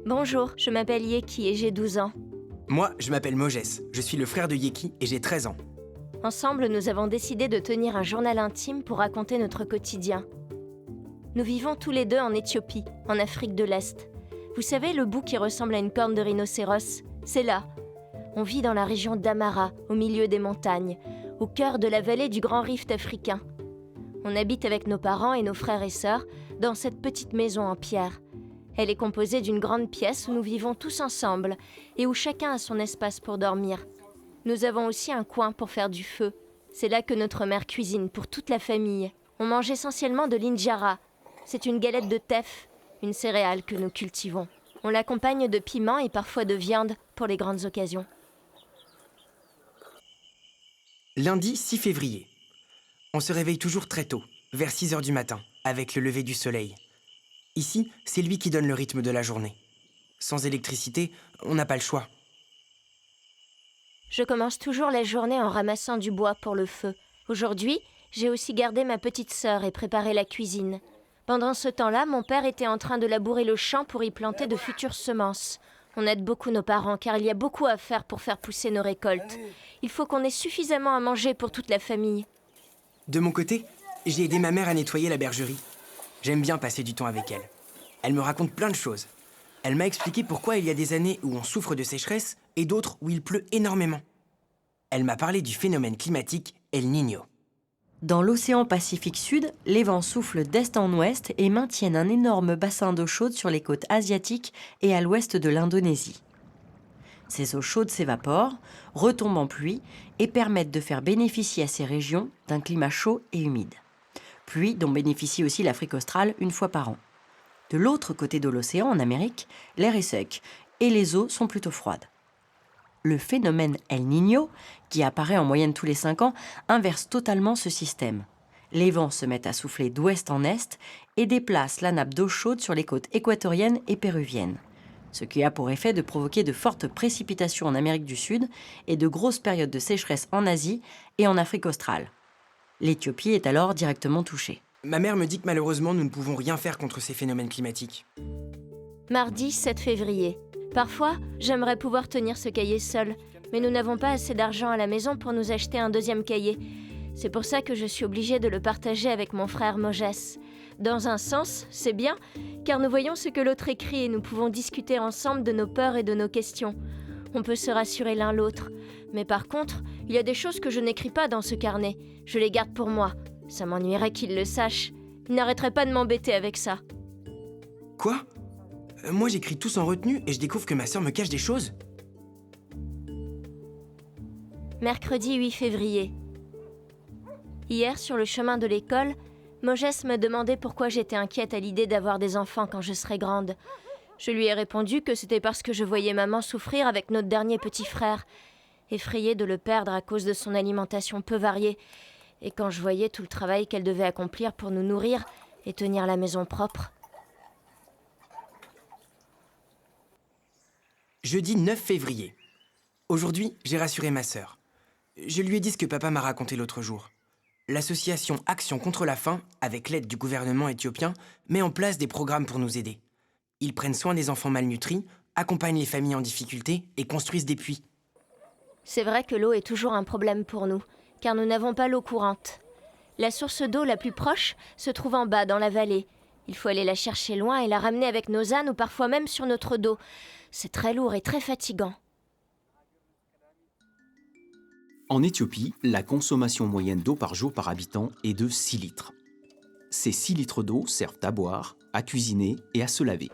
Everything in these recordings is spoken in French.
Bonjour, je m'appelle Yeki et j'ai 12 ans. Moi, je m'appelle Mojes, je suis le frère de Yeki et j'ai 13 ans. Ensemble, nous avons décidé de tenir un journal intime pour raconter notre quotidien. Nous vivons tous les deux en Éthiopie, en Afrique de l'Est. Vous savez, le bout qui ressemble à une corne de rhinocéros, c'est là. On vit dans la région d'Amara, au milieu des montagnes, au cœur de la vallée du Grand Rift africain. On habite avec nos parents et nos frères et sœurs dans cette petite maison en pierre. Elle est composée d'une grande pièce où nous vivons tous ensemble et où chacun a son espace pour dormir. Nous avons aussi un coin pour faire du feu. C'est là que notre mère cuisine pour toute la famille. On mange essentiellement de l'injera. C'est une galette de teff, une céréale que nous cultivons. On l'accompagne de piment et parfois de viande pour les grandes occasions. Lundi 6 février. On se réveille toujours très tôt, vers 6 heures du matin, avec le lever du soleil. Ici, c'est lui qui donne le rythme de la journée. Sans électricité, on n'a pas le choix. Je commence toujours la journée en ramassant du bois pour le feu. Aujourd'hui, j'ai aussi gardé ma petite sœur et préparé la cuisine. Pendant ce temps-là, mon père était en train de labourer le champ pour y planter de futures semences. On aide beaucoup nos parents car il y a beaucoup à faire pour faire pousser nos récoltes. Il faut qu'on ait suffisamment à manger pour toute la famille. De mon côté, j'ai aidé ma mère à nettoyer la bergerie. J'aime bien passer du temps avec elle. Elle me raconte plein de choses. Elle m'a expliqué pourquoi il y a des années où on souffre de sécheresse et d'autres où il pleut énormément. Elle m'a parlé du phénomène climatique El Niño. Dans l'océan Pacifique Sud, les vents soufflent d'est en ouest et maintiennent un énorme bassin d'eau chaude sur les côtes asiatiques et à l'ouest de l'Indonésie. Ces eaux chaudes s'évaporent, retombent en pluie et permettent de faire bénéficier à ces régions d'un climat chaud et humide. Pluie dont bénéficie aussi l'Afrique australe une fois par an. De l'autre côté de l'océan, en Amérique, l'air est sec et les eaux sont plutôt froides. Le phénomène El Niño, qui apparaît en moyenne tous les 5 ans, inverse totalement ce système. Les vents se mettent à souffler d'ouest en est et déplacent la nappe d'eau chaude sur les côtes équatoriennes et péruviennes. Ce qui a pour effet de provoquer de fortes précipitations en Amérique du Sud et de grosses périodes de sécheresse en Asie et en Afrique australe. L'Éthiopie est alors directement touchée. Ma mère me dit que malheureusement, nous ne pouvons rien faire contre ces phénomènes climatiques. Mardi 7 février. Parfois, j'aimerais pouvoir tenir ce cahier seul, mais nous n'avons pas assez d'argent à la maison pour nous acheter un deuxième cahier. C'est pour ça que je suis obligée de le partager avec mon frère Mojes. Dans un sens, c'est bien, car nous voyons ce que l'autre écrit et nous pouvons discuter ensemble de nos peurs et de nos questions. On peut se rassurer l'un l'autre. Mais par contre, il y a des choses que je n'écris pas dans ce carnet. Je les garde pour moi. Ça m'ennuierait qu'il le sache. Il n'arrêterait pas de m'embêter avec ça. Quoi ? Moi, j'écris tout sans retenue et je découvre que ma sœur me cache des choses. Mercredi 8 février. Hier, sur le chemin de l'école, Mojes me demandait pourquoi j'étais inquiète à l'idée d'avoir des enfants quand je serais grande. Je lui ai répondu que c'était parce que je voyais maman souffrir avec notre dernier petit frère, effrayée de le perdre à cause de son alimentation peu variée, et quand je voyais tout le travail qu'elle devait accomplir pour nous nourrir et tenir la maison propre. Jeudi 9 février. Aujourd'hui, j'ai rassuré ma sœur. Je lui ai dit ce que papa m'a raconté l'autre jour. L'association Action contre la faim, avec l'aide du gouvernement éthiopien, met en place des programmes pour nous aider. Ils prennent soin des enfants malnutris, accompagnent les familles en difficulté et construisent des puits. C'est vrai que l'eau est toujours un problème pour nous, car nous n'avons pas l'eau courante. La source d'eau la plus proche se trouve en bas, dans la vallée. Il faut aller la chercher loin et la ramener avec nos ânes ou parfois même sur notre dos. C'est très lourd et très fatigant. En Éthiopie, la consommation moyenne d'eau par jour par habitant est de 6 litres. Ces 6 litres d'eau servent à boire, à cuisiner et à se laver.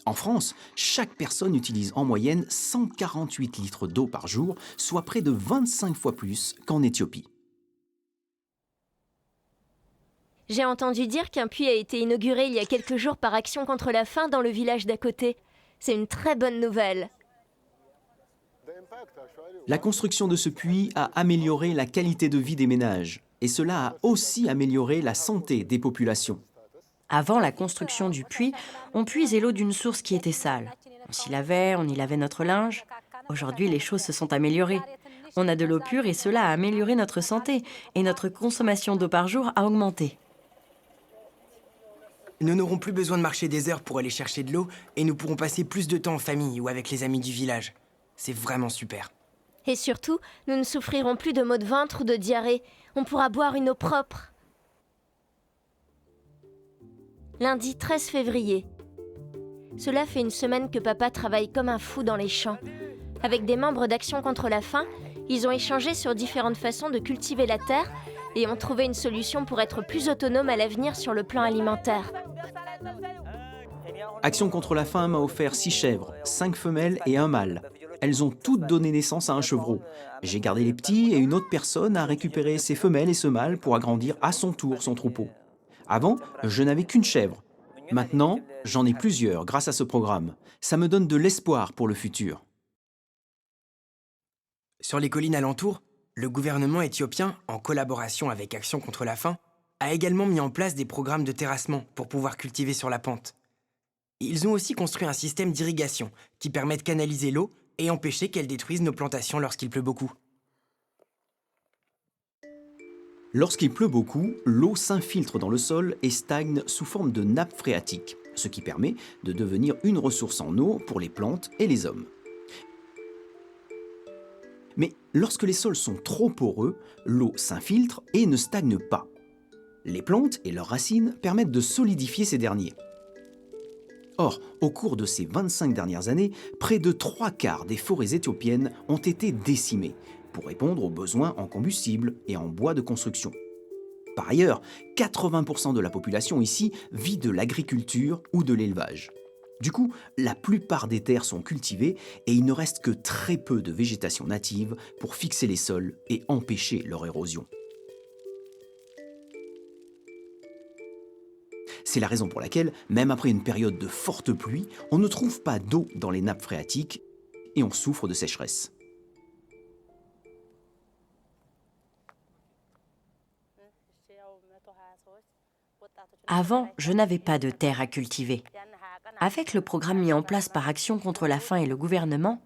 En France, chaque personne utilise en moyenne 148 litres d'eau par jour, soit près de 25 fois plus qu'en Éthiopie. J'ai entendu dire qu'un puits a été inauguré il y a quelques jours par Action contre la faim dans le village d'à côté. C'est une très bonne nouvelle. La construction de ce puits a amélioré la qualité de vie des ménages et cela a aussi amélioré la santé des populations. Avant la construction du puits, on puisait l'eau d'une source qui était sale. On s'y lavait, on y lavait notre linge. Aujourd'hui, les choses se sont améliorées. On a de l'eau pure et cela a amélioré notre santé et notre consommation d'eau par jour a augmenté. Nous n'aurons plus besoin de marcher des heures pour aller chercher de l'eau et nous pourrons passer plus de temps en famille ou avec les amis du village. C'est vraiment super. Et surtout, nous ne souffrirons plus de maux de ventre ou de diarrhée. On pourra boire une eau propre. Lundi 13 février. Cela fait une semaine que papa travaille comme un fou dans les champs. Avec des membres d'Action contre la faim, ils ont échangé sur différentes façons de cultiver la terre et ont trouvé une solution pour être plus autonomes à l'avenir sur le plan alimentaire. Action contre la faim m'a offert 6 chèvres, 5 femelles et un mâle. Elles ont toutes donné naissance à un chevreau. J'ai gardé les petits et une autre personne a récupéré ces femelles et ce mâle pour agrandir à son tour son troupeau. Avant, je n'avais qu'une chèvre. Maintenant, j'en ai plusieurs grâce à ce programme. Ça me donne de l'espoir pour le futur. Sur les collines alentours, le gouvernement éthiopien, en collaboration avec Action contre la faim, a également mis en place des programmes de terrassement pour pouvoir cultiver sur la pente. Ils ont aussi construit un système d'irrigation qui permet de canaliser l'eau et empêcher qu'elle détruise nos plantations lorsqu'il pleut beaucoup. Lorsqu'il pleut beaucoup, l'eau s'infiltre dans le sol et stagne sous forme de nappe phréatique, ce qui permet de devenir une ressource en eau pour les plantes et les hommes. Mais lorsque les sols sont trop poreux, l'eau s'infiltre et ne stagne pas. Les plantes et leurs racines permettent de solidifier ces derniers. Or, au cours de ces 25 dernières années, près de 3/4 des forêts éthiopiennes ont été décimées pour répondre aux besoins en combustible et en bois de construction. Par ailleurs, 80% de la population ici vit de l'agriculture ou de l'élevage. Du coup, la plupart des terres sont cultivées et il ne reste que très peu de végétation native pour fixer les sols et empêcher leur érosion. C'est la raison pour laquelle, même après une période de forte pluie, on ne trouve pas d'eau dans les nappes phréatiques et on souffre de sécheresse. Avant, je n'avais pas de terre à cultiver. Avec le programme mis en place par Action contre la faim et le gouvernement,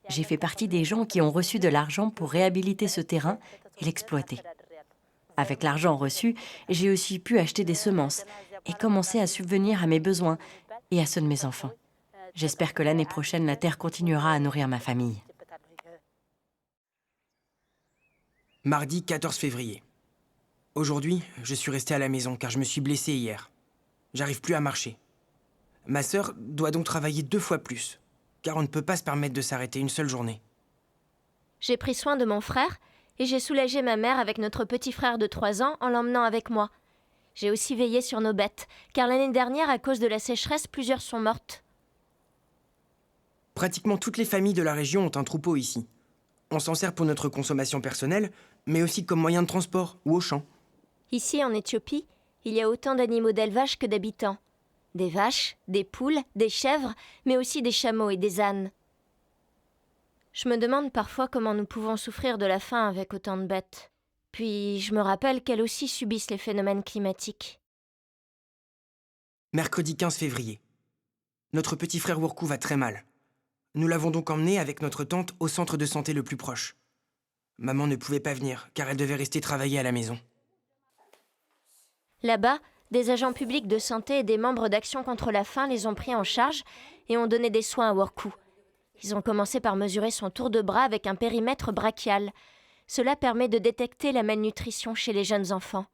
j'ai fait partie des gens qui ont reçu de l'argent pour réhabiliter ce terrain et l'exploiter. Avec l'argent reçu, j'ai aussi pu acheter des semences et commencer à subvenir à mes besoins et à ceux de mes enfants. J'espère que l'année prochaine, la terre continuera à nourrir ma famille. Mardi 14 février. Aujourd'hui, je suis resté à la maison car je me suis blessé hier. J'arrive plus à marcher. Ma sœur doit donc travailler 2 fois plus, car on ne peut pas se permettre de s'arrêter une seule journée. J'ai pris soin de mon frère et j'ai soulagé ma mère avec notre petit frère de 3 ans en l'emmenant avec moi. J'ai aussi veillé sur nos bêtes, car l'année dernière, à cause de la sécheresse, plusieurs sont mortes. Pratiquement toutes les familles de la région ont un troupeau ici. On s'en sert pour notre consommation personnelle, mais aussi comme moyen de transport ou au champ. Ici, en Éthiopie, il y a autant d'animaux d'élevage que d'habitants. Des vaches, des poules, des chèvres, mais aussi des chameaux et des ânes. Je me demande parfois comment nous pouvons souffrir de la faim avec autant de bêtes. Puis je me rappelle qu'elles aussi subissent les phénomènes climatiques. Mercredi 15 février. Notre petit frère Workou va très mal. Nous l'avons donc emmené avec notre tante au centre de santé le plus proche. Maman ne pouvait pas venir, car elle devait rester travailler à la maison. Là-bas, des agents publics de santé et des membres d'Action contre la faim les ont pris en charge et ont donné des soins à Workou. Ils ont commencé par mesurer son tour de bras avec un périmètre brachial. Cela permet de détecter la malnutrition chez les jeunes enfants.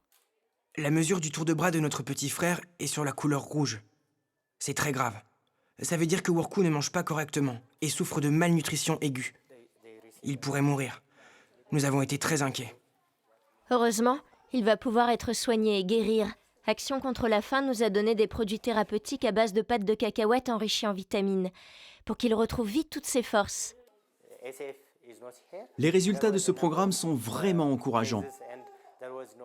La mesure du tour de bras de notre petit frère est sur la couleur rouge. C'est très grave. Ça veut dire que Workou ne mange pas correctement et souffre de malnutrition aiguë. Il pourrait mourir. Nous avons été très inquiets. Heureusement, il va pouvoir être soigné et guérir. Action contre la faim nous a donné des produits thérapeutiques à base de pâte de cacahuètes enrichies en vitamines, pour qu'il retrouve vite toutes ses forces. Les résultats de ce programme sont vraiment encourageants.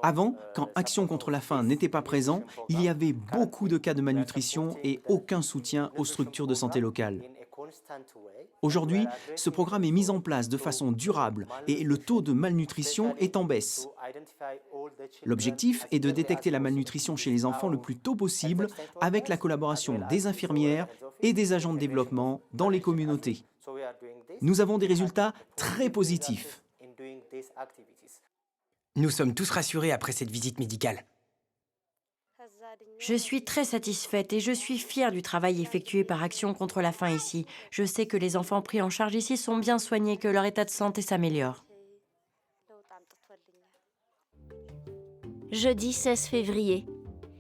Avant, quand Action contre la faim n'était pas présent, il y avait beaucoup de cas de malnutrition et aucun soutien aux structures de santé locales. Aujourd'hui, ce programme est mis en place de façon durable et le taux de malnutrition est en baisse. L'objectif est de détecter la malnutrition chez les enfants le plus tôt possible avec la collaboration des infirmières et des agents de développement dans les communautés. Nous avons des résultats très positifs. Nous sommes tous rassurés après cette visite médicale. Je suis très satisfaite et je suis fière du travail effectué par Action contre la faim ici. Je sais que les enfants pris en charge ici sont bien soignés, que leur état de santé s'améliore. Jeudi 16 février.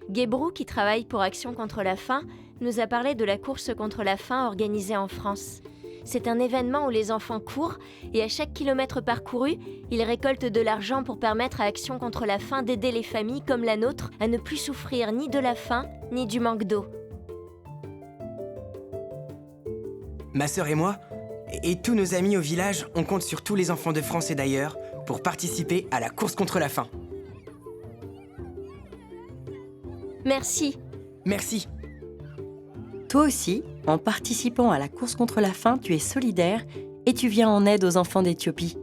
Guébrou, qui travaille pour Action contre la faim, nous a parlé de la course contre la faim organisée en France. C'est un événement où les enfants courent et à chaque kilomètre parcouru, ils récoltent de l'argent pour permettre à Action contre la faim d'aider les familles comme la nôtre à ne plus souffrir ni de la faim ni du manque d'eau. Ma sœur et moi, et tous nos amis au village, on compte sur tous les enfants de France et d'ailleurs pour participer à la course contre la faim. Merci. Merci. Toi aussi, en participant à la course contre la faim, tu es solidaire et tu viens en aide aux enfants d'Éthiopie.